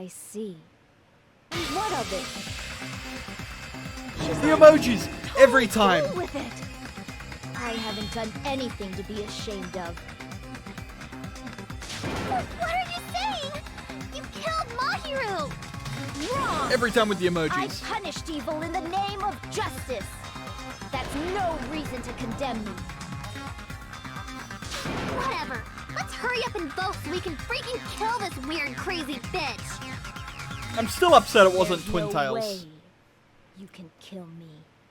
I see. And what of it? She's The emojis, every time. cool with it. I haven't done anything to be ashamed of. What are you saying? You killed Mahiru! Wrong! Every time with the I emojis. punished evil in the name of justice. That's no reason to condemn me. Whatever. Let's hurry up and vote so we can freaking kill this weird, crazy bitch. I'm still upset it wasn't There's Twin no Tails. way you can kill me.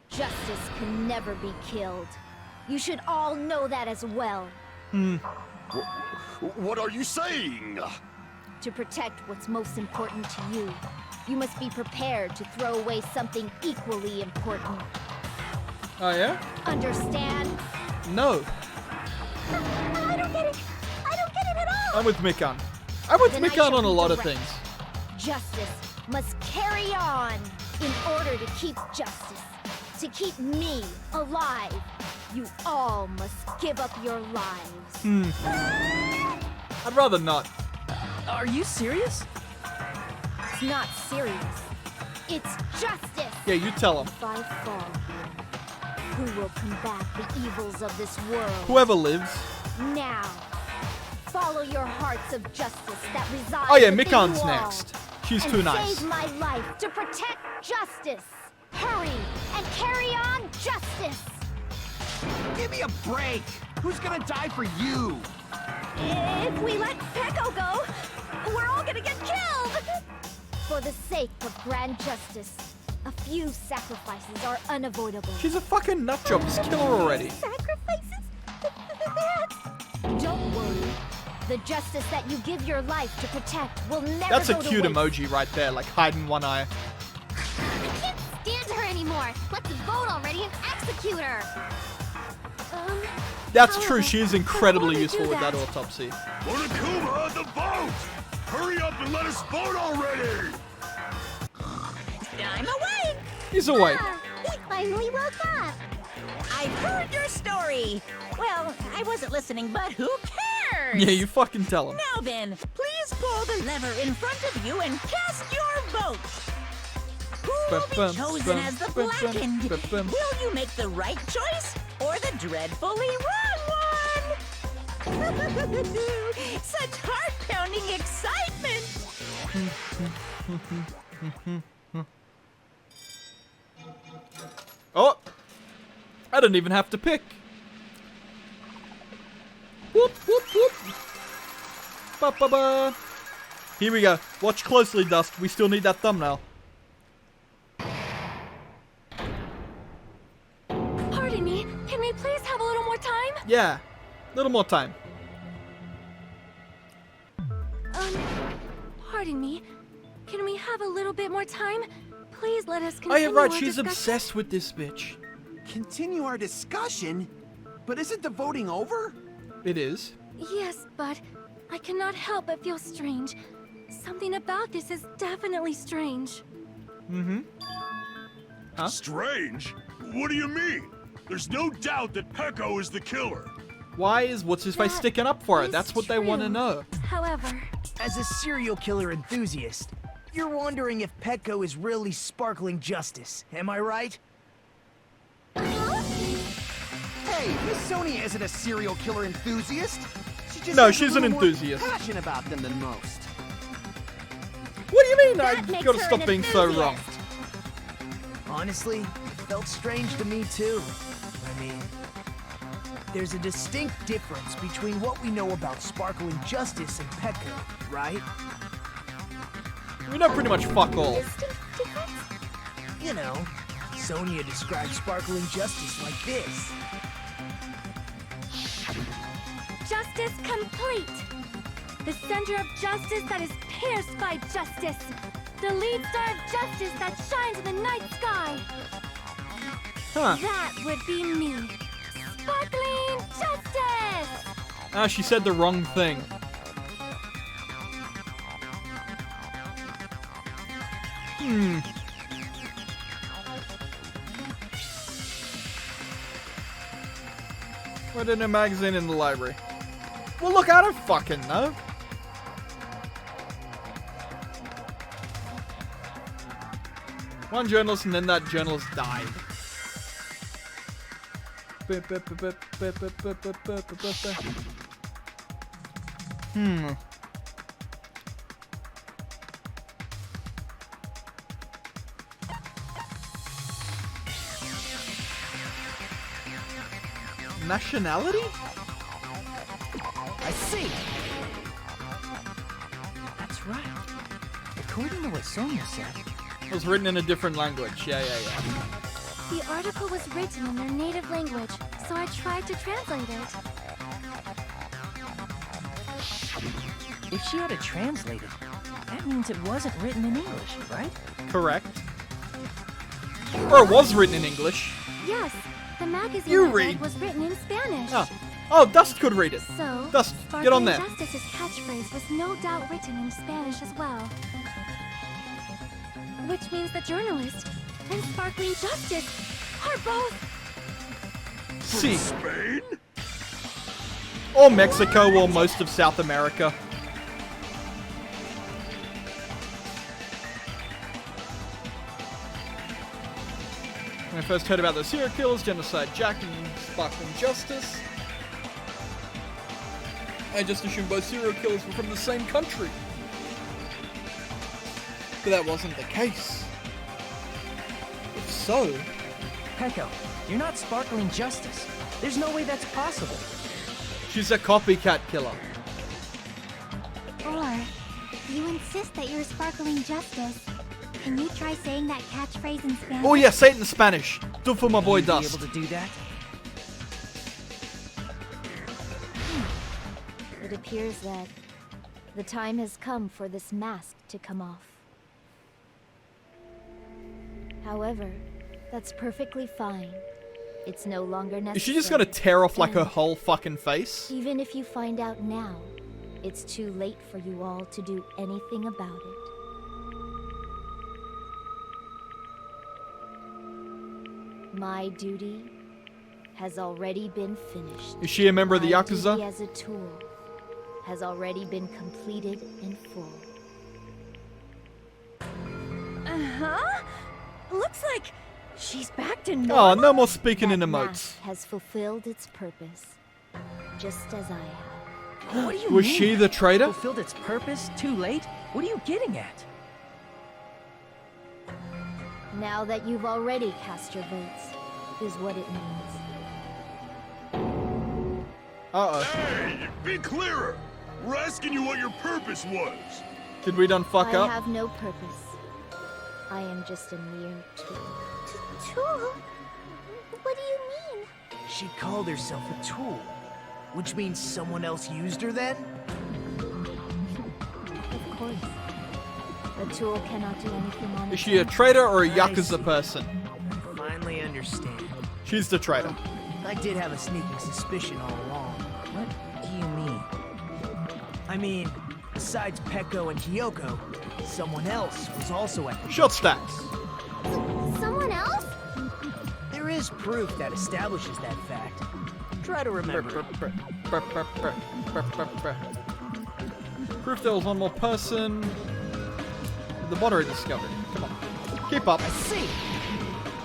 Justice can never be killed. You should all know that as well. What are you saying? To protect what's most important to you, you must be prepared to throw away something equally important. Oh yeah? Understand? No. I don't get it. I don't get it at all. I'm with Mikan. I'm with Then I Mikan shall on a be lot of direct. things. Justice must carry on in order to keep justice. To keep me alive, you all must give up your lives. I'd rather not. Are you serious? It's not serious. It's justice. Yeah, you tell him. If I fall here, who will combat the evils of this world? Whoever lives. Now, follow your hearts of justice that reside Oh yeah, within Mikan's you all, next. She's and too nice. save my life to protect justice. Hurry and carry on justice. Give me a break! Who's gonna die for you? If we let Peko go, we're all gonna get killed. For the sake of grand justice, a few sacrifices are unavoidable. She's a fucking nut job. Just kill her already. Sacrifices? Don't worry. The justice that you give your life to protect will never That's a go to cute waste. emoji right there, like hiding one eye. I can't stand her anymore. Let's vote already and execute her. That's However, true, she is incredibly before we useful do with that that- autopsy. Monokuma, the vote! Hurry up and let us vote already! I'm awake! He's awake. He finally woke up. I've heard your story. Well, I wasn't listening, but who cares? Yeah, you fucking tell him. Now then, please pull the lever in front of you and cast your vote. Who will be chosen as the blackened? Will you make the right choice or the dreadfully wrong one? Such heart-pounding excitement! Oh! I didn't even have to pick. Whoop, whoop, whoop. Ba ba ba. Here we go. Watch closely, Dust. We still need that thumbnail. Pardon me, can we please have a little more time? Yeah. Little more time. Pardon me, can we have a little bit more time? Please let us Oh continue yeah, right. our She's discussion. obsessed with this bitch. Continue our discussion? But isn't the voting over? It is. Yes, but I cannot help but feel strange. Something about this is definitely strange. Huh? Strange? What do you mean? There's no doubt that Peko is the killer. Why is what's-his-face That sticking up for it? is That's what they want to true. know. However, As a serial killer enthusiast, you're wondering if Petco is really sparkling justice, am I right? Hey, Miss Sonia isn't a serial killer enthusiast. She just No, has a she's an little more enthusiast. passion about them than most. What do you mean? I that makes gotta her stop an being so wrong. enthusiast. Honestly, it felt strange to me too. I mean, there's a distinct difference between what we know about sparkling justice and Petco, right? We know pretty much fuck all. distinct difference? You know, Sonia describes sparkling justice like this. Justice complete. The center of justice that is pierced by justice. The lead star of justice that shines in the night sky. Huh. That would be me. Sparkling justice! Ah, she said the wrong thing. Read in a magazine in the library. Well, look, I don't fucking know. One journalist, and then that journalist died. Nationality? I see. That's right. According to what Sonia said, It was written in a different language. Yeah. The article was written in their native language, so I tried to translate it. if she had it translated, that means it wasn't written in English, right? Correct. Or it was written in English. Yes, the magazine You I read. was written in Spanish. Oh, Dust could read it. So, Dust, get on there. Sparkling Justice's catchphrase was no doubt written in Spanish as well. Which means the journalist and Sparkling Justice are both... See. Spain? Or Mexico, or most of South America. When I first heard about the serial killers, Genocide Jack and Sparkling Justice, I just assumed both serial killers were from the same country. But that wasn't the case. If so... Peko, you're not Sparkling Justice. There's no way that's possible. She's a copycat killer. Or, you insist that you're Sparkling Justice. Can you try saying that catchphrase in Spanish? Oh yeah, say it in Spanish. Do it for my boy Will you be Dust. able to do that? It appears that the time has come for this mask to come off. However, that's perfectly fine. It's no longer necessary. Is she just gonna tear off like her And whole fucking face? even if you find out now, it's too late for you all to do anything about it. My duty has already been finished. Is she a member of the My duty Yakuza? as a tool has already been completed in full. Uh-huh. Looks like she's back to normal. Oh, no more speaking in That emotes. mask has fulfilled its purpose, just as I have. What do you Was mean? she the traitor? Fulfilled its purpose too late? What are you getting at? Now that you've already cast your votes, is what it means. Uh-oh. Hey, be clearer. We're asking you what your purpose was. Did we done fuck I up? have no purpose. I am just a mere tool. Tool? What do you mean? She called herself a tool, which means someone else used her then? Of course. A tool cannot do anything on Is its she a own. traitor or a I Yakuza see. person? I finally understand. She's the traitor. I did have a sneaking suspicion all along. What do you mean? I mean, besides Peko and Hiyoko, someone else was also at the... Shot stacks. Someone else? There is proof that establishes that fact. Try to remember it. Proof there was one more person. The battery discovered. Come on. Keep up. I see!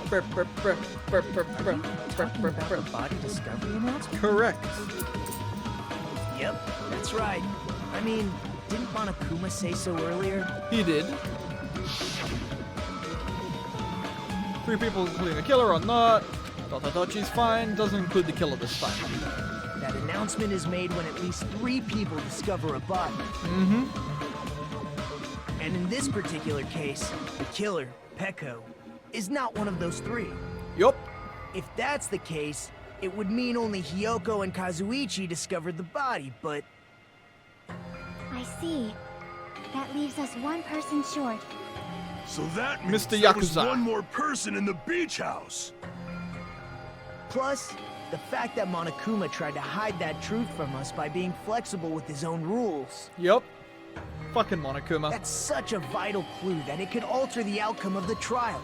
Talking about the body discovery announcement? Correct. Yep, that's right. I mean, didn't Monokuma say so earlier? He did. 3 people including the killer or not. She's fine. Doesn't include the killer this time. That announcement is made when at least 3 people discover a body. Mm-hmm. And in this particular case, the killer, Peko, is not one of those 3. Yup. If that's the case, it would mean only Hiyoko and Kazuichi discovered the body, but I see. That leaves us one person short. So that means Mr. there was Yakuza. one more person in the beach house. plus, the fact that Monokuma tried to hide that truth from us by being flexible with his own rules. Yup. Fucking Monokuma. That's such a vital clue that it could alter the outcome of the trial.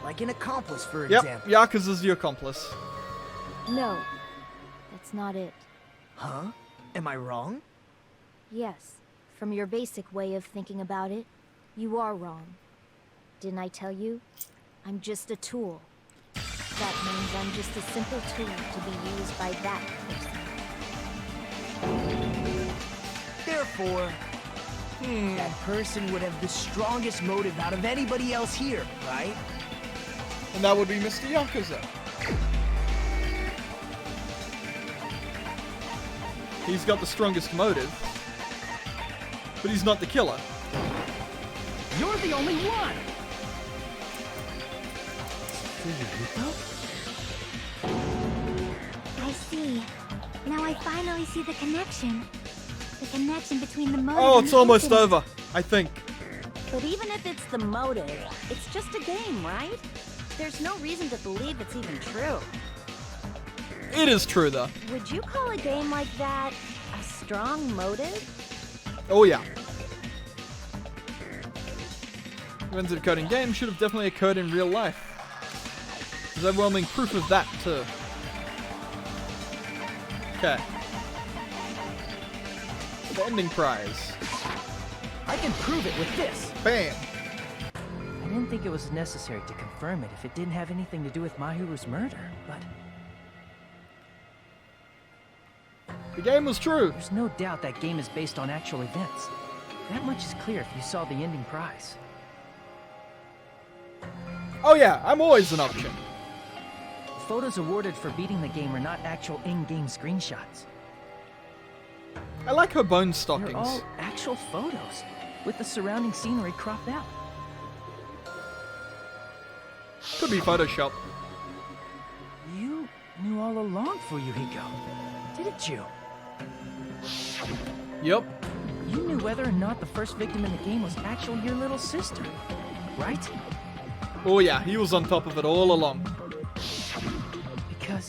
Like an accomplice, for Yep. example. Yakuza's the accomplice. No, that's not it. Huh? Am I wrong? Yes, from your basic way of thinking about it, you are wrong. Didn't I tell you? I'm just a tool. That means I'm just a simple tool to be used by that person. Therefore, that person would have the strongest motive out of anybody else here, right? And that would be Mr. Yakuza. He's got the strongest motive, but he's not the killer. You're the only one! I see. Now I finally see the connection. The connection between the motive Oh, and it's the almost incident. over, I think. But even if it's the motive, it's just a game, right? There's no reason to believe it's even true. It is true, though. Would you call a game like that a strong motive? Oh, yeah. Events that occurred in games should have definitely occurred in real life. There's overwhelming proof of that, too. Okay. The ending prize. I can prove it with this. Bam! I didn't think it was necessary to confirm it if it didn't have anything to do with Mahiru's murder, but The game was true. there's no doubt that game is based on actual events. That much is clear if you saw the ending prize. Oh yeah, I'm always an option. The photos awarded for beating the game are not actual in-game screenshots. I like her bone They're stockings. all actual photos, with the surrounding scenery cropped out. Could be Photoshop. You knew all along, Fuyuhiko, didn't you? Yep. You knew whether or not the first victim in the game was actually your little sister, right? Oh yeah, he was on top of it all along. Because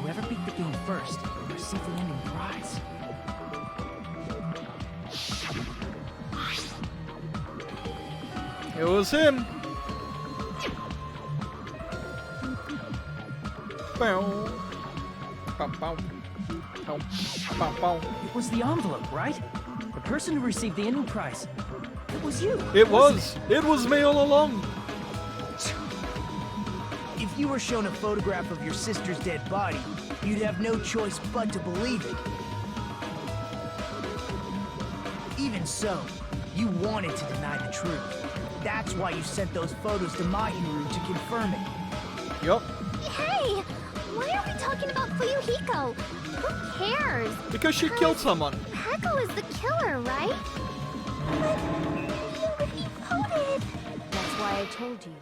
whoever beat the game first will receive the ending prize. It was him. Bow. Bow, bow. Bow, bow, bow. It was the envelope, right? The person who received the ending prize. It was you. It wasn't was. It was me all along. If you were shown a photograph of your sister's dead body, you'd have no choice but to believe it. Even so, you wanted to deny the truth. That's why you sent those photos to Mahiru to confirm it. Yup. Hey! Why are we talking about Fuyuhiko? Who cares? Because she killed someone. Peko is the killer, right? But he voted. That's why I told you.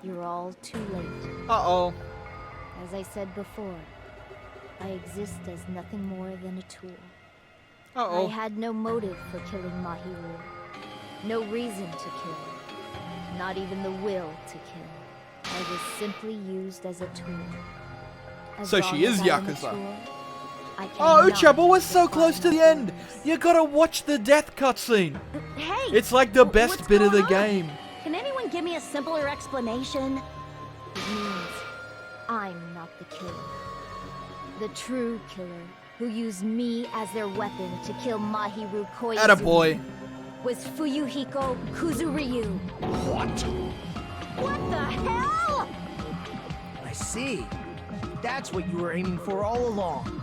You're all too late. Uh-oh. As I said before, I exist as nothing more than a tool. I Uh-oh. had no motive for killing Mahiru. No reason to kill. Not even the will to kill. I was simply used as a tool. As So long she is as I am a Yakuza. tool, I Oh, cannot Ucha, but we're so define close to the my end. purpose. You gotta watch the death cutscene. Hey! It's like the best what's bit of the going on? game. Can anyone give me a simpler explanation? It means I'm not the killer. The true killer, who used me as their weapon to kill Mahiru Koizumi, Attaboy. was Fuyuhiko Kuzuryu. What? What the hell? I see. That's what you were aiming for all along.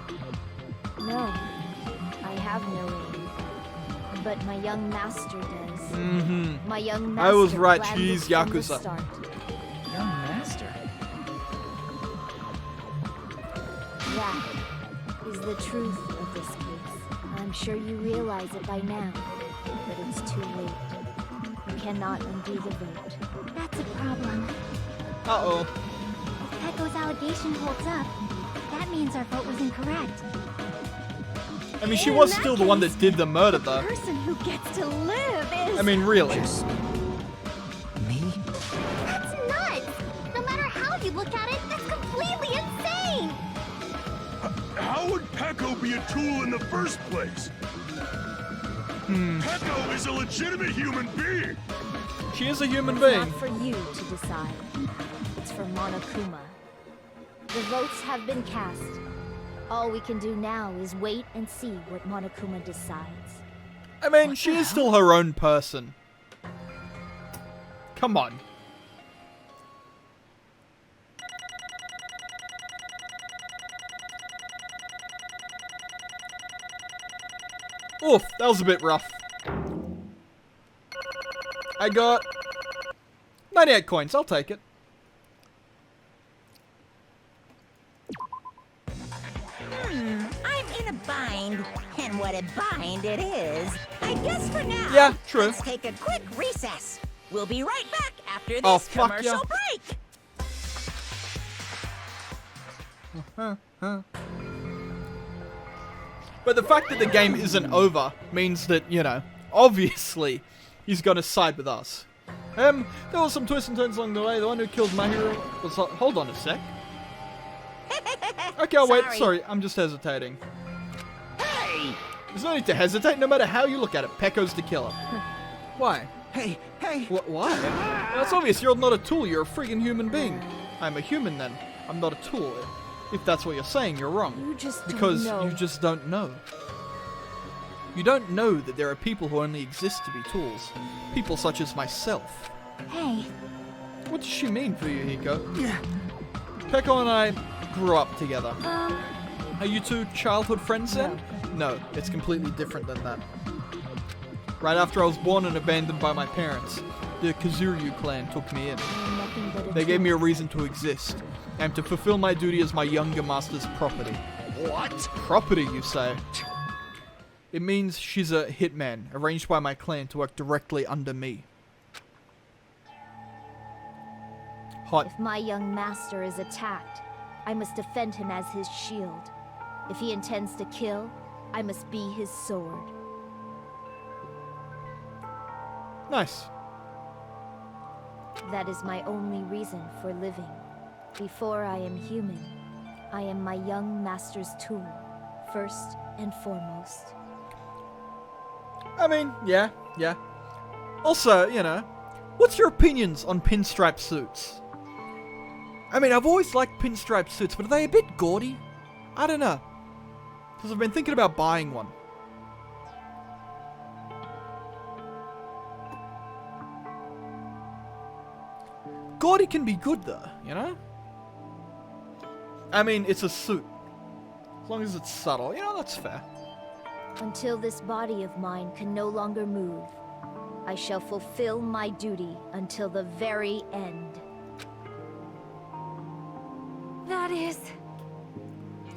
No, I have no aim. But my young master does. Mm-hmm. My young master I was right, planned she's this from the Yakuza. start. Young master. That is the truth of this case. I'm sure you realize it by now, but it's too late. You cannot undo the vote. That's a problem. Uh-oh. If Peko's allegation holds up, that means our vote was incorrect. I mean, she In was that still the one case, that did the murder, The though. person who gets to live is... I mean, really. Me? That's nuts! No matter how you look at it, that's completely insane! How would Peko be a tool in the first place? Peko is a legitimate human being! She is a human It's being. not for you to decide. It's for Monokuma. The votes have been cast. All we can do now is wait and see what Monokuma decides. I mean, she is still her own person. Come on. Oof, that was a bit rough. I got 98 coins. I'll take it. I'm in a bind. And what a bind it is. I guess for now, Yeah, true. let's take a quick recess. We'll be right back after this Oh, fuck commercial yeah. break. But the fact that the game isn't over means that, you know, obviously he's going to side with us. There were some twists and turns along the way. The one who killed my hero was... Hold on a sec. Okay, I'll wait. Sorry, I'm just hesitating. Hey! There's no need to hesitate, no matter how you look at it. Pecco's the killer. Why? Hey! Why? That's obvious. You're not a tool. You're a friggin' human being. I'm a human then. I'm not a tool. If that's what you're saying, you're wrong. You just Because don't know. you just don't know. You don't know that there are people who only exist to be tools. People such as myself. Hey, What does she mean for you, Hiko? Pecco and I grew up together. Are you two childhood friends then? No, it's completely different than that. Right after I was born and abandoned by my parents, the Kazzoi clan took me in. Nothing but a They gave tool. me a reason to exist, and to fulfill my duty as my younger master's property. What? Property, you say? It means she's a hitman, arranged by my clan to work directly under me. Hot. If my young master is attacked, I must defend him as his shield. If he intends to kill, I must be his sword. Nice. That is my only reason for living. Before I am human, I am my young master's tool, first and foremost. I mean, yeah. Also, you know, what's your opinions on pinstripe suits? I mean, I've always liked pinstripe suits, but are they a bit gaudy? I don't know. Because I've been thinking about buying one. Gaudy can be good though, you know? I mean, it's a suit. As long as it's subtle, you know, that's fair. Until this body of mine can no longer move, I shall fulfill my duty until the very end. that is...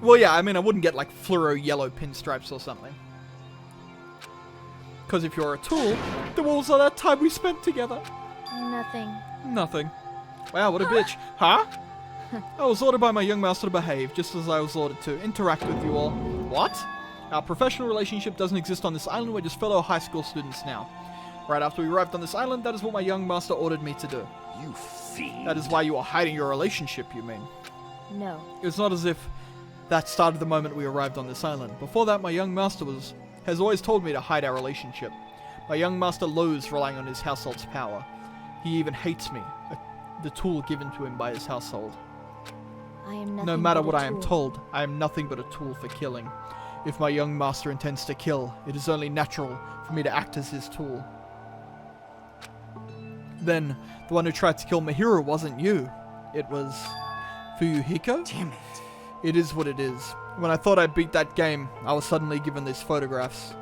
Well, yeah, I mean, I wouldn't get like fluoro yellow pinstripes or something. Because if you're a tool, then what was all that time we spent together? Nothing. Nothing. Wow, what a bitch. Huh? I was ordered by my young master to behave, just as I was ordered to. Interact with you all. What? Our professional relationship doesn't exist on this island, we're just fellow high school students now. Right after we arrived on this island, that is what my young master ordered me to do. You fiend. That is why you are hiding your relationship, you mean? No. It's not as if that started the moment we arrived on this island. Before that, my young master has always told me to hide our relationship. My young master loathes relying on his household's power. He even hates me, the tool given to him by his household. I am nothing No matter but what a I am tool. told, I am nothing but a tool for killing. If my young master intends to kill, it is only natural for me to act as his tool. Then, the one who tried to kill Mahiro wasn't you. It was... Fuyuhiko? Damn it. It is what it is. When I thought I beat that game, I was suddenly given these photographs.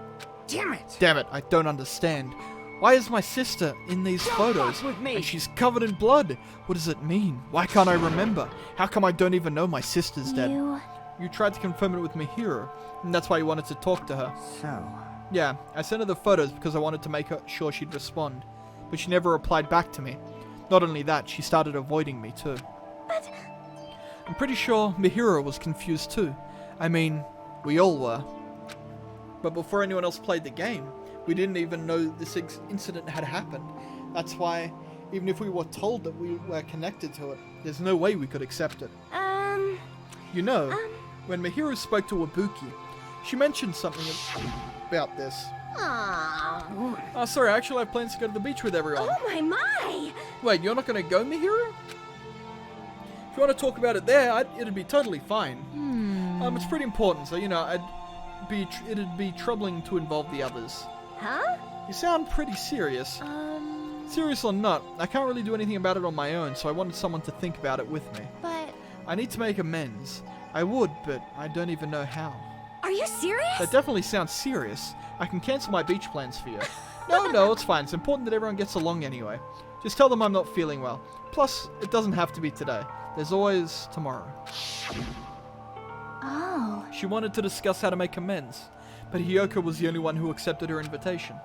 Damn it. Damn it, I don't understand. Why is my sister in these photos? with me. And she's covered in blood. What does it mean? Why can't I remember? How come I don't even know my sister's dead? You tried to confirm it with Mahiro, and that's why you wanted to talk to her. So... Yeah, I sent her the photos because I wanted to make sure she'd respond. But she never replied back to me. Not only that, she started avoiding me too. But... I'm pretty sure Mahiro was confused too. I mean, we all were. But before anyone else played the game, we didn't even know this incident had happened. That's why, even if we were told that we were connected to it, there's no way we could accept it. You know, when Mahiro spoke to Wabuki, she mentioned something about this. Oh, Oh, sorry, I actually have plans to go to the beach with everyone. oh my! Wait, you're not going to go, Mahiro? If you want to talk about it there, it'd be totally fine. It's pretty important, so, you know, it'd be troubling to involve the others. Huh? You sound pretty serious. Serious or not, I can't really do anything about it on my own, so I wanted someone to think about it with me. But I need to make amends. I would, but I don't even know how. are you serious? That definitely sounds serious. I can cancel my beach plans for you. No, it's fine. It's important that everyone gets along anyway. Just tell them I'm not feeling well. Plus, it doesn't have to be today. There's always tomorrow. Oh. She wanted to discuss how to make amends, but Hiyoko was the only one who accepted her invitation.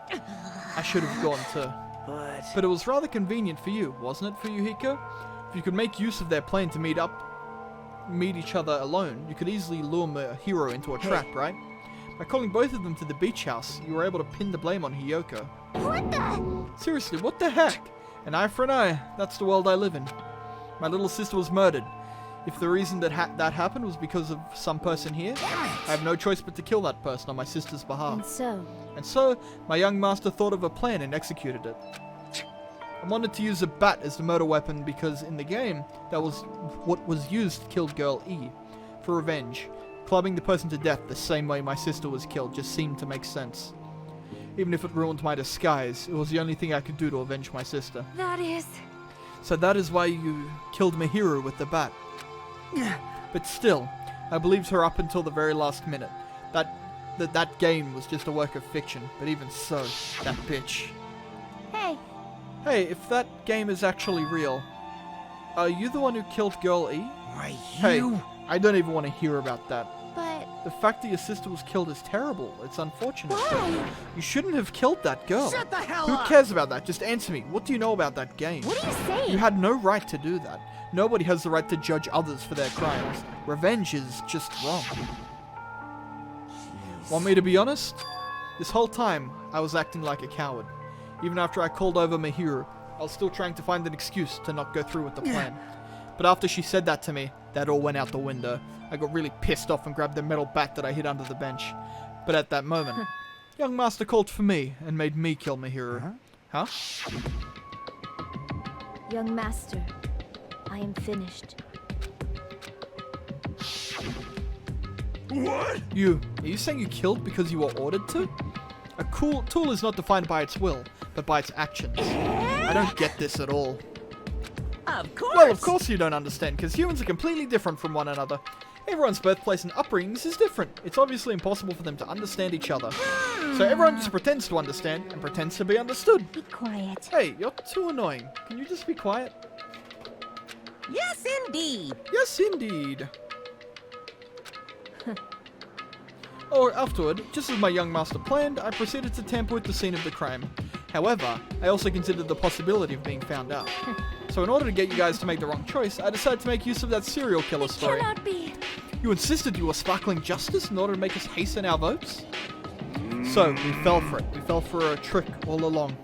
I should have gone too. But it was rather convenient for you, wasn't it, for Yuhiko? If you could make use of their plan to meet each other alone, you could easily lure Mahiro into a trap, right? By calling both of them to the beach house, you were able to pin the blame on Hiyoko. What the? Seriously, what the heck? An eye for an eye, that's the world I live in. My little sister was murdered. If the reason that that happened was because of some person here, I have no choice but to kill that person on my sister's behalf. And so, my young master thought of a plan and executed it. I wanted to use a bat as the murder weapon because in the game, that was what was used to kill girl E. For revenge. Clubbing the person to death the same way my sister was killed just seemed to make sense. Even if it ruined my disguise, it was the only thing I could do to avenge my sister. That is... So that is why you killed Mahiro with the bat. But still, I believed her up until the very last minute. That game was just a work of fiction, but even so, that bitch. Hey, Hey, if that game is actually real, are you the one who killed Girl E? Why, Hey, you... I don't even want to hear about that. but... The fact that your sister was killed is terrible. It's unfortunate. Why? You shouldn't have killed that girl. Shut the hell Who up! cares about that? Just answer me. What do you know about that game? What are you saying? You had no right to do that. Nobody has the right to judge others for their crimes. Revenge is just wrong. Want me to be honest? This whole time, I was acting like a coward. Even after I called over Mahiro, I was still trying to find an excuse to not go through with the plan. But after she said that to me, that all went out the window. I got really pissed off and grabbed the metal bat that I hid under the bench. But at that moment, young master called for me and made me kill Mahiro. Huh? Young master, I am finished. What? Are you saying you killed because you were ordered to? A cool tool is not defined by its will, but by its actions. I don't get this at all. Of course. Well, of course you don't understand, because humans are completely different from one another. Everyone's birthplace and upbringings is different. It's obviously impossible for them to understand each other. So everyone just pretends to understand and pretends to be understood. Be quiet. Hey, you're too annoying. Can you just be quiet? Yes, indeed. Yes, indeed. Or afterward, just as my young master planned, I proceeded to tamper with the scene of the crime. However, I also considered the possibility of being found out. So in order to get you guys to make the wrong choice, I decided to make use of that serial killer story. Cannot be. You insisted you were sparkling justice in order to make us hasten our votes? So, we fell for it. We fell for a trick all along.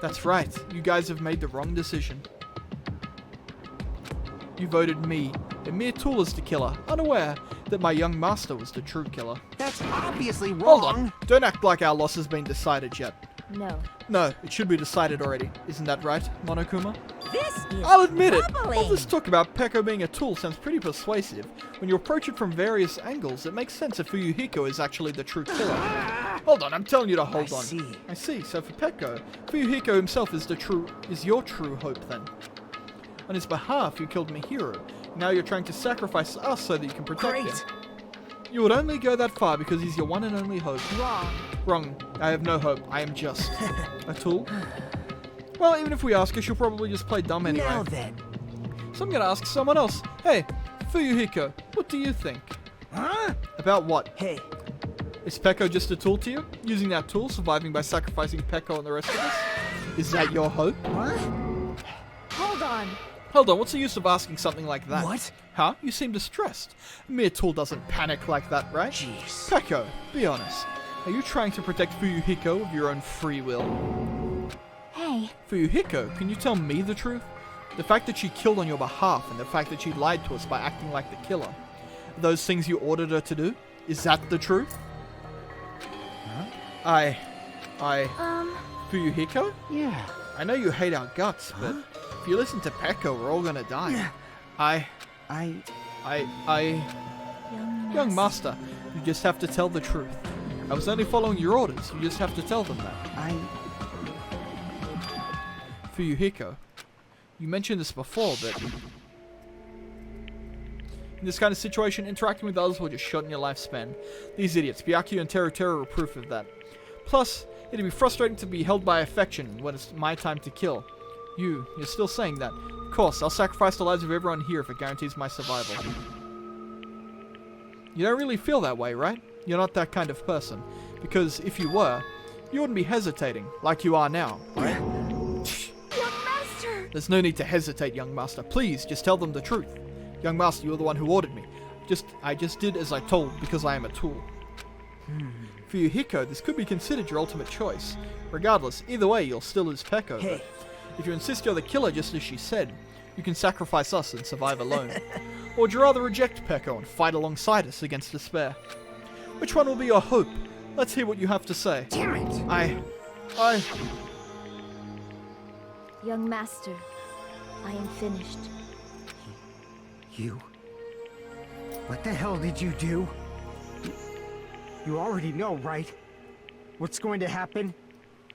That's right. You guys have made the wrong decision. You voted me, a mere tool, as the killer, unaware that my young master was the true killer. That's obviously wrong. Hold on. Don't act like our loss has been decided yet. No. No, it should be decided already. Isn't that right, Monokuma? This is I'll admit it. troubling. All this talk about Peko being a tool sounds pretty persuasive. When you approach it from various angles, it makes sense if Fuyuhiko is actually the true killer. Hold on, I'm telling you to hold on. I see. So for Peko, Fuyuhiko himself is your true hope then. On his behalf, you killed Mahiro. Now you're trying to sacrifice us so that you can protect him. You would only go that far because he's your one and only hope. Wrong. I have no hope. I am just a tool. Well, even if we ask her, she'll probably just play dumb anyway. Now then. So I'm gonna ask someone else. Hey, Fuyuhiko, what do you think? Huh? About what? Hey, Is Peko just a tool to you? Using that tool, surviving by sacrificing Peko and the rest of us? Is that your hope? what? Hold on. Hold on, what's the use of asking something like that? What? Huh? You seem distressed. A mere tool doesn't panic like that, right? Jeez. Peko, be honest. Are you trying to protect Fuyuhiko of your own free will? Hey, Fuyuhiko, can you tell me the truth? The fact that she killed on your behalf and the fact that she lied to us by acting like the killer. Those things you ordered her to do? Is that the truth? Huh? Fuyuhiko? Yeah. I know you hate our guts, but if you listen to Peko, we're all gonna die. Young master, you just have to tell the truth. I was only following your orders. You just have to tell them that. Fuyuhiko, you mentioned this before, but in this kind of situation, interacting with others will just shorten your lifespan. These idiots, Byakuya and Teru are proof of that. Plus, it'd be frustrating to be held by affection when it's my time to kill. You're still saying that. Of course, I'll sacrifice the lives of everyone here if it guarantees my survival. You don't really feel that way, right? You're not that kind of person. Because if you were, you wouldn't be hesitating, like you are now, right? Young Master! There's no need to hesitate, young master. Please, just tell them the truth. Young master, you're the one who ordered me. I just did as I told, because I am a tool. For Yuhiko, this could be considered your ultimate choice. Regardless, either way, you'll still lose Peko. Hey. If you insist you're the killer, just as she said, you can sacrifice us and survive alone. Or would you rather reject Peko and fight alongside us against despair? Which one will be your hope? Let's hear what you have to say. Damn it! I... Young Master, I am finished. You? What the hell did you do? You already know, right? What's going to happen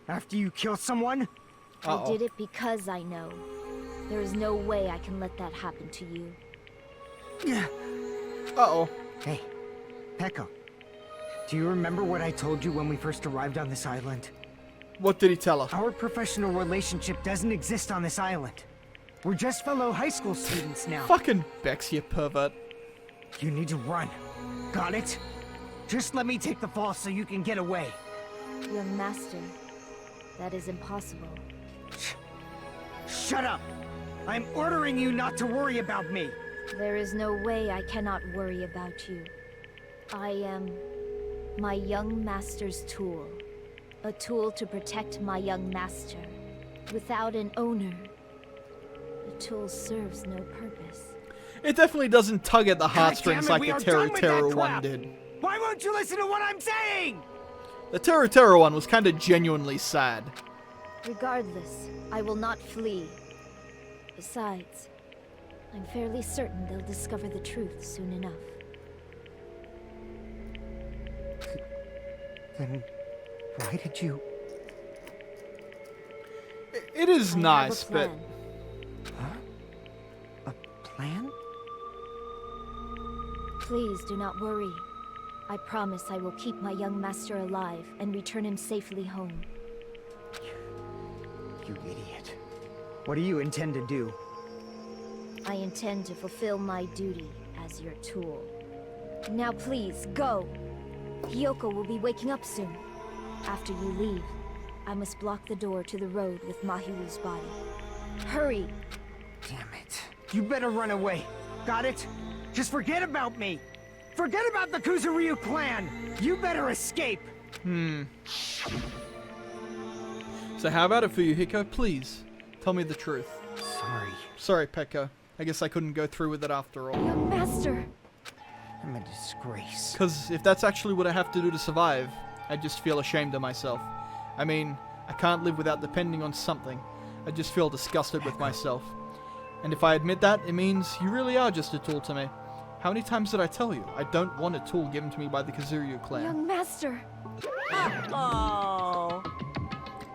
after you kill someone? I did it because I know. There is no way I can let that happen to you. Uh-oh. Hey, Peko. Do you remember what I told you when we first arrived on this island? What did he tell her? Our professional relationship doesn't exist on this island. We're just fellow high school students now. Fucking Bex, you pervert. You need to run. Got it? Just let me take the fall so you can get away. Young Master, that is impossible. Shut up! I'm ordering you not to worry about me. There is no way I cannot worry about you. I am my young master's tool. A tool to protect my young master. Without an owner, the tool serves no purpose. It definitely doesn't tug at the heartstrings God damn like it, the we are done with that Teru one crap. did. Why won't you listen to what I'm saying? The Teru one was kind of genuinely sad. Regardless, I will not flee. Besides, I'm fairly certain they'll discover the truth soon enough. Then why did you... It is I nice, have a but... plan. A plan? Please do not worry. I promise I will keep my young master alive and return him safely home. You idiot. What do you intend to do? I intend to fulfill my duty as your tool. Now please, go! Hiyoko will be waking up soon. After you leave, I must block the door to the road with Mahiru's body. Hurry! Damn it. You better run away. Got it? Just forget about me. Forget about the Kuzuryu clan. You better escape. So how about it for you, Hiko? Please, tell me the truth. Sorry. Sorry, Peko. I guess I couldn't go through with it after all. Young master! I'm a disgrace. Because if that's actually what I have to do to survive, I just feel ashamed of myself. I mean, I can't live without depending on something. I just feel disgusted with myself. And if I admit that, it means you really are just a tool to me. How many times did I tell you? I don't want a tool given to me by the Kazuryu clan. Young master! Oh,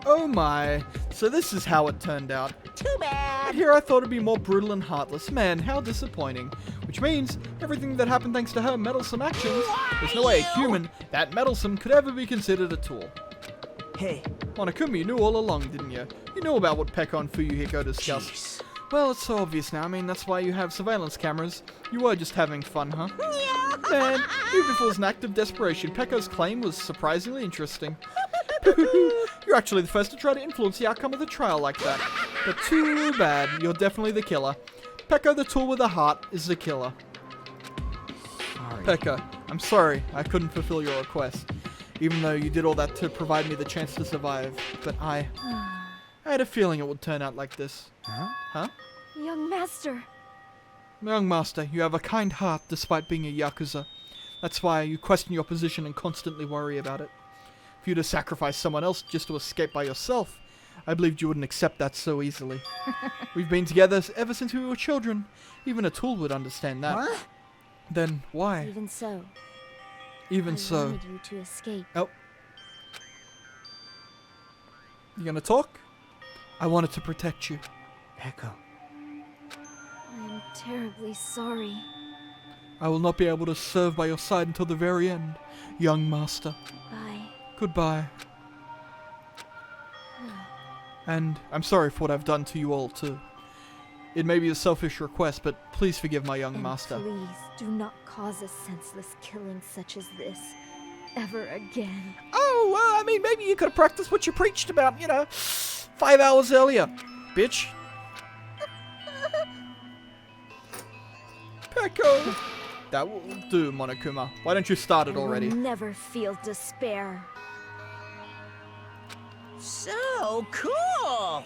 Oh my, so this is how it turned out. too bad. But here I thought it'd be more brutal and heartless. Man, how disappointing. Which means, everything that happened thanks to her meddlesome actions, there's no way a human that meddlesome could ever be considered a tool. Hey, Monokuma, you knew all along, didn't you? You knew about what Peko and Fuyuhiko discussed. Jeez. Well, it's so obvious now. I mean, that's why you have surveillance cameras. You were just having fun, huh? Man, even if it was an act of desperation, Peko's claim was surprisingly interesting. You're actually the first to try to influence the outcome of the trial like that. But too bad, you're definitely the killer. Peko the tool with a heart is the killer. Sorry. Peko, I'm sorry I couldn't fulfill your request. Even though you did all that to provide me the chance to survive. But I had a feeling it would turn out like this. Huh? Huh? Young master! Young master, you have a kind heart despite being a Yakuza. That's why you question your position and constantly worry about it. For you to sacrifice someone else just to escape by yourself, I believed you wouldn't accept that so easily. We've been together ever since we were children. Even a tool would understand that. What? Then why? Even so, Even I so. wanted you to escape. Oh. You gonna talk? I wanted to protect you. Peko. I am terribly sorry. I will not be able to serve by your side until the very end, young master. Bye. Goodbye. And I'm sorry for what I've done to you all, too. It may be a selfish request, but please forgive my young And master. please do not cause a senseless killing such as this ever again. Oh, well, I mean, maybe you could have practiced what you preached about, 5 hours earlier, bitch. Peko! That will do, Monokuma. Why don't you start it already? I will never feel despair. So cool!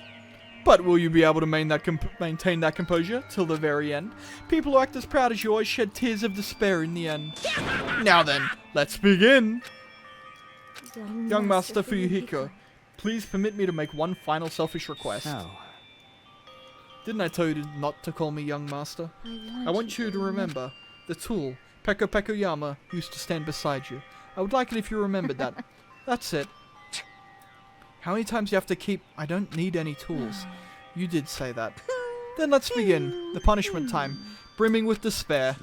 But will you be able to maintain that composure till the very end? People who act as proud as you always shed tears of despair in the end. Now then, let's begin! Young Master Fuyuhiko, please permit me to make one final selfish request. Oh. Didn't I tell you not to call me Young Master? I want you to remember, the tool, Peko Peko Yama, used to stand beside you. I would like it if you remembered that. That's it. How many times do you have to keep, I don't need any tools? You did say that. Then let's begin. The punishment time. Brimming with despair.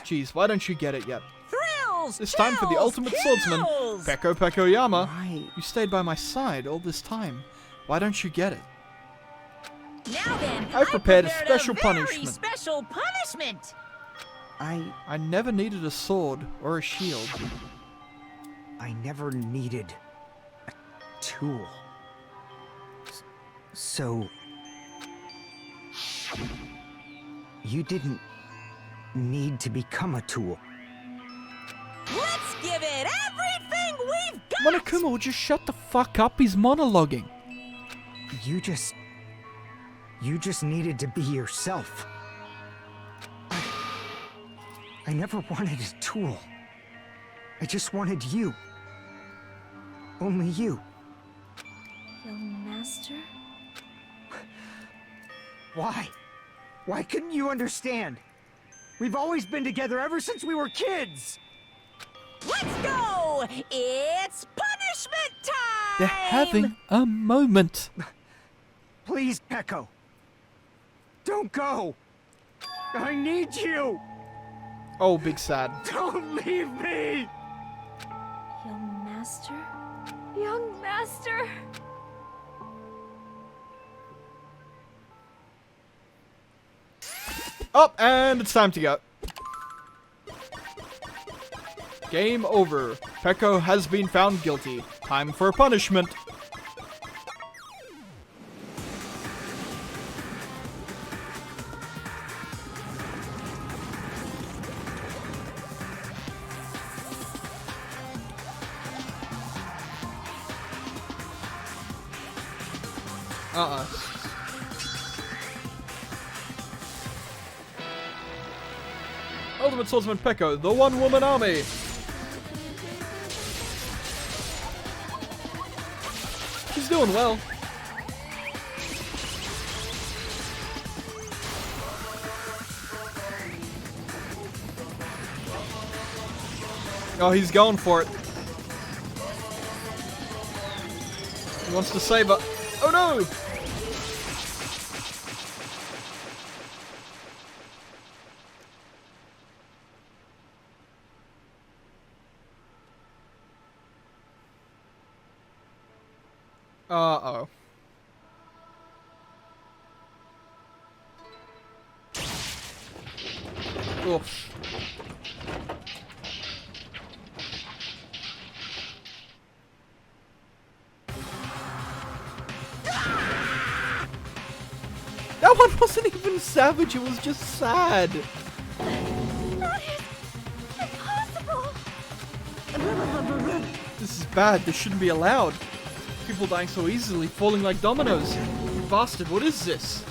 Jeez, why don't you get it yet? Thrills! It's time for the ultimate swordsman, kills! Peko Peko Yama. Right. You stayed by my side all this time. Why don't you get it? Now then, I've prepared a very special punishment. Special punishment! I never needed a sword or a shield. I never needed a tool. So... you didn't need to become a tool. Let's give it everything we've got! Monokuma will just shut the fuck up, he's monologuing. You just needed to be yourself. I never wanted a tool. I just wanted you. Only you. Young master? Why? Why couldn't you understand? We've always been together ever since we were kids! Let's go! It's punishment time! They're having a moment. Please, Peko. Don't go! I need you! Oh, big sad. Don't leave me! Young master? Young master! Up, and it's time to go. Game over. Peko has been found guilty. Time for punishment. Ultimate Swordsman Peko, the one-woman army. She's doing well. Oh, he's going for it. He wants to save her. Oh no! Uh-oh. Oof. That one wasn't even savage, it was just sad. Impossible! This is bad, this shouldn't be allowed. People dying so easily, falling like dominoes. You bastard, what is this?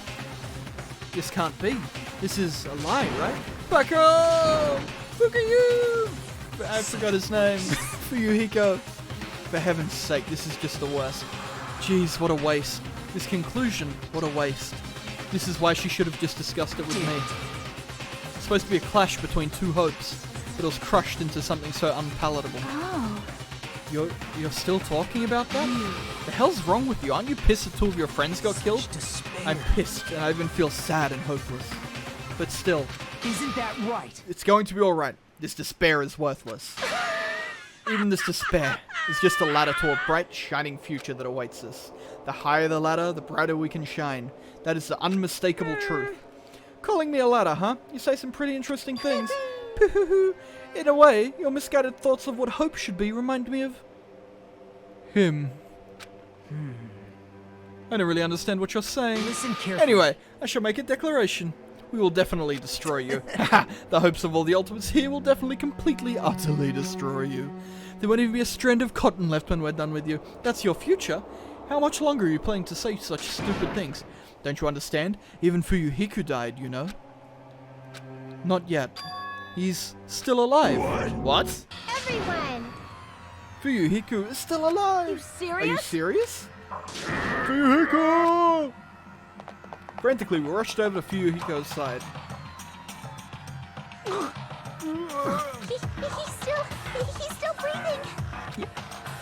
This can't be. This is a lie, right? Peko! Look at you! I forgot his name. Fuyuhiko. For heaven's sake, this is just the worst. Jeez, what a waste. This conclusion, what a waste. This is why she should have just discussed it with me. It's supposed to be a clash between two hopes, but it was crushed into something so unpalatable. Oh, You're still talking about that? The hell's wrong with you? Aren't you pissed that 2 of your friends got killed? Despair. I'm pissed, and I even feel sad and hopeless. But still, Isn't that right? it's going to be alright. This despair is worthless. Even this despair is just a ladder to a bright, shining future that awaits us. The higher the ladder, the brighter we can shine. That is the unmistakable truth. Calling me a ladder, huh? You say some pretty interesting things. In a way, your misguided thoughts of what hope should be remind me of... him. I don't really understand what you're saying. Listen carefully. Anyway, I shall make a declaration. We will definitely destroy you. The hopes of all the ultimates here will definitely completely, utterly destroy you. There won't even be a strand of cotton left when we're done with you. That's your future. How much longer are you planning to say such stupid things? Don't you understand? Even Fuyuhiko died, you know. Not yet. He's still alive. What? Everyone! Fuyuhiko is still alive. You serious? Are you serious? Fuyuhiko! Frantically, we rushed over to Fuyuhiko's side. He's still breathing.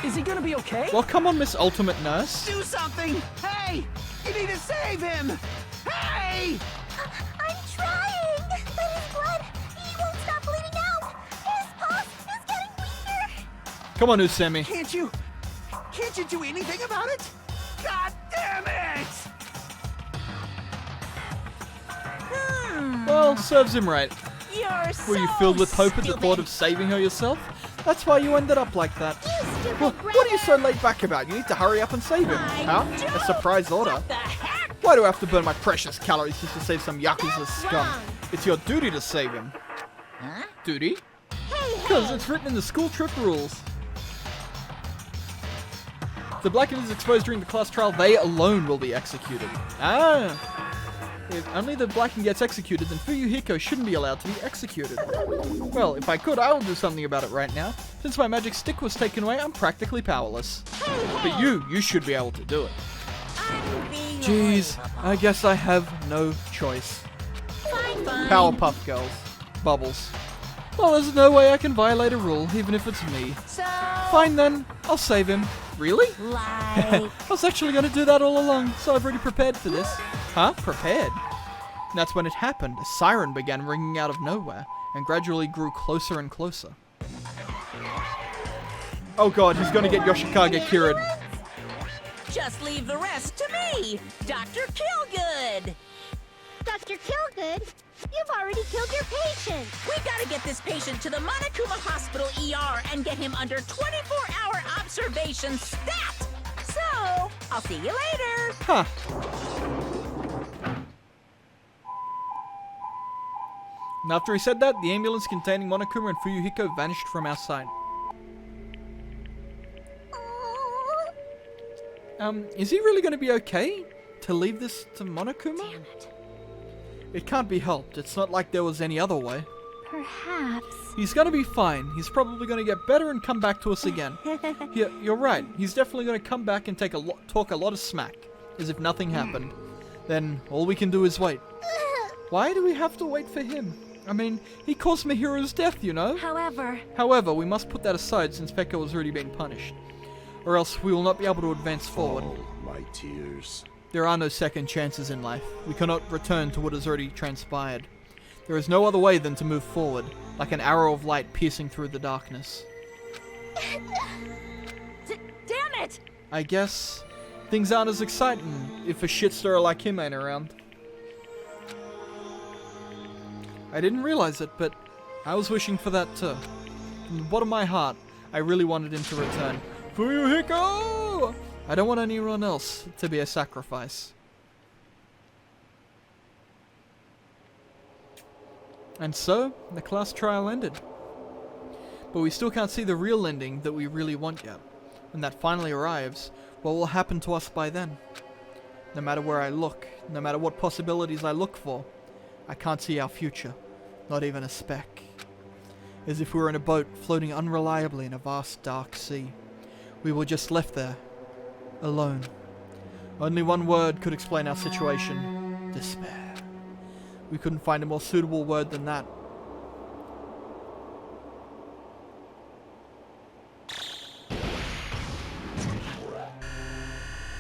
Is he gonna be okay? Well, come on, Miss Ultimate Nurse. Do something! Hey! You need to save him! Hey! I'm trying! But his blood, he won't stop bleeding out! His pulse is getting weaker! Come on, Usemi. Can't you do anything about it? God damn it! Well, serves him right. You're so Were you filled with hope at the stupid. thought of saving her yourself? That's why you ended up like that. You stupid Well, brother! what are you so laid back about? You need to hurry up and save him. Huh? A surprise order? What the heck? Why do I have to burn my precious calories just to save some Yakuza That's scum? wrong. It's your duty to save him. Huh? Duty? Hey, Because it's written in the school trip rules. If the Blackened is exposed during the class trial, they alone will be executed. Ah! If only the Blackened gets executed, then Fuyuhiko shouldn't be allowed to be executed. Well, if I could, I will do something about it right now. Since my magic stick was taken away, I'm practically powerless. But you should be able to do it. I'm being Jeez, unbelievable. I guess I have no choice. Fine. Powerpuff Girls. Bubbles. Well, there's no way I can violate a rule, even if it's me. So, Fine then, I'll save him. Really? like, I was actually going to do that all along, so I've already prepared for this. Huh? Prepared? And that's when it happened. A siren began ringing out of nowhere, and gradually grew closer and closer. Oh god, he's going to get Yoshikage Kirin. just leave the rest to me, Dr. Killgood. Dr. Killgood, you've already killed your patient! We gotta get this patient to the Monokuma Hospital ER and get him under 24-hour observation stat. So, I'll see you later. Huh. And after he said that, the ambulance containing Monokuma and Fuyuhiko vanished from our sight. Is he really going to be okay to leave this to Monokuma? Damn it. It can't be helped. It's not like there was any other way. Perhaps. He's going to be fine. He's probably going to get better and come back to us again. Yeah, you're right. He's definitely going to come back and talk a lot of smack, as if nothing happened. Then all we can do is wait. Why do we have to wait for him? I mean, he caused Mihiro's death, you know? However, we must put that aside since Pekka has already been punished. Or else we will not be able to advance forward. My tears. There are no second chances in life. We cannot return to what has already transpired. There is no other way than to move forward, like an arrow of light piercing through the darkness. Damn it! I guess things aren't as exciting if a shitstirrer like him ain't around. I didn't realize it, but I was wishing for that too. From the bottom of my heart, I really wanted him to return. Fuyuhiko! I don't want anyone else to be a sacrifice. And so, the class trial ended. But we still can't see the real ending that we really want yet. When that finally arrives, what will happen to us by then? No matter where I look, no matter what possibilities I look for, I can't see our future, not even a speck. As if we were in a boat floating unreliably in a vast dark sea. We were just left there, alone. Only one word could explain our situation: despair. We couldn't find a more suitable word than that.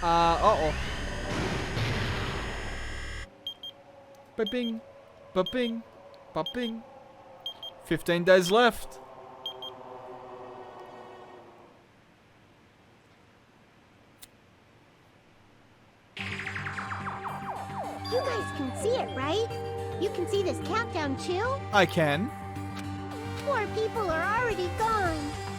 Uh-oh. Ba-bing, ba-bing, ba-bing. 15 days left. You guys can see it, right? You can see this countdown too? I can. Poor people are already gone.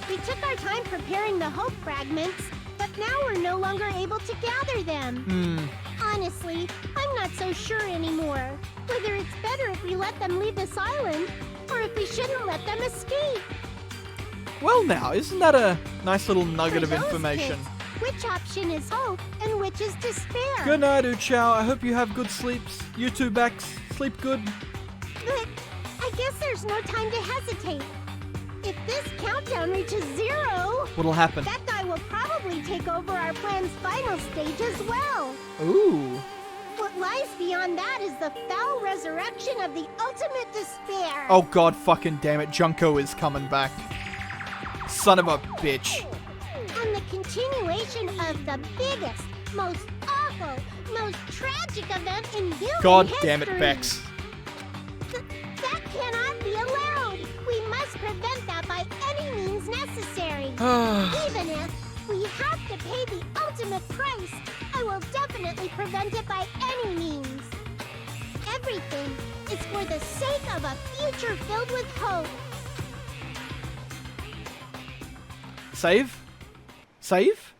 We took our time preparing the hope fragments, but now we're no longer able to gather them. Honestly, I'm not so sure anymore. Whether it's better if we let them leave this island, or if we shouldn't let them escape. Well now, isn't that a nice little nugget For of those information? kids, which option is hope and which is despair? Good night, Uchao. I hope you have good sleeps. You too, Bex. Sleep good. But I guess there's no time to hesitate. If this countdown reaches 0, What'll happen? that guy will probably take over our plan's final stage as well. Ooh. What lies beyond that is the foul resurrection of the ultimate despair. Oh god fucking damn it, Junko is coming back. Son of a bitch. And the continuation of the biggest, most awful, most tragic event in human God history. damn it, Bex. That cannot be allowed. We must prevent that by any means necessary. Even if we have to pay the ultimate price, I will definitely prevent it by any means. Everything is for the sake of a future filled with hope. Save? Save?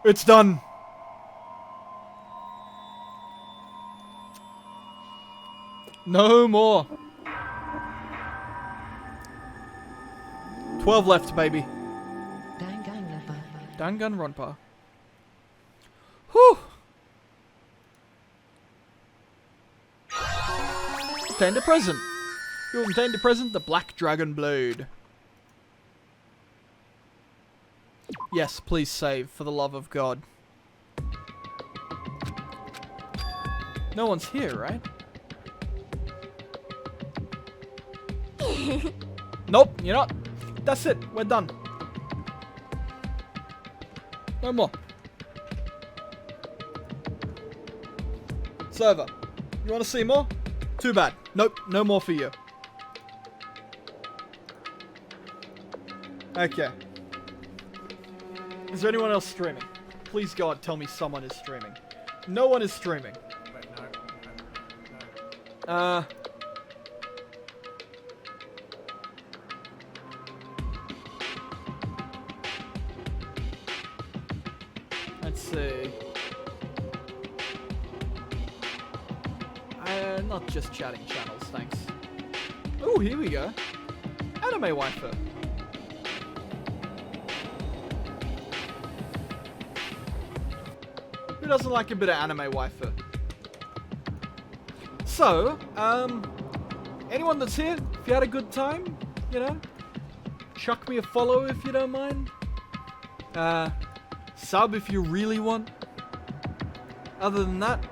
It's done. No more. 12 left, baby. Danganronpa. Whew. Obtained a present. You obtained a present, the Black Dragon Blade. Yes, please save, for the love of God. No one's here, right? Nope, you're not. That's it, we're done. No more. Server, you want to see more? Too bad. Nope, no more for you. Okay. Is there anyone else streaming? Please God, tell me someone is streaming. No one is streaming. Let's see. Not just chatting channels, thanks. Oh, here we go. Anime waifu. Who doesn't like a bit of anime waifu? So, anyone that's here, if you had a good time, you know, chuck me a follow if you don't mind. Sub if you really want. Other than that,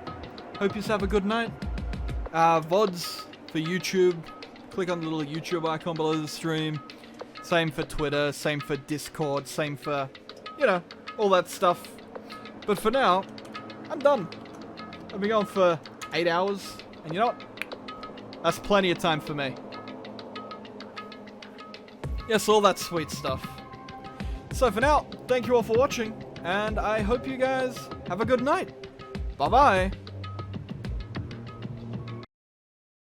hope you have a good night. VODs for YouTube. Click on the little YouTube icon below the stream. Same for Twitter, same for Discord, same for, you know, all that stuff. But for now, I'm done. I've been going for 8 hours, and you know what? That's plenty of time for me. Yes, all that sweet stuff. So for now, thank you all for watching, and I hope you guys have a good night. Bye-bye.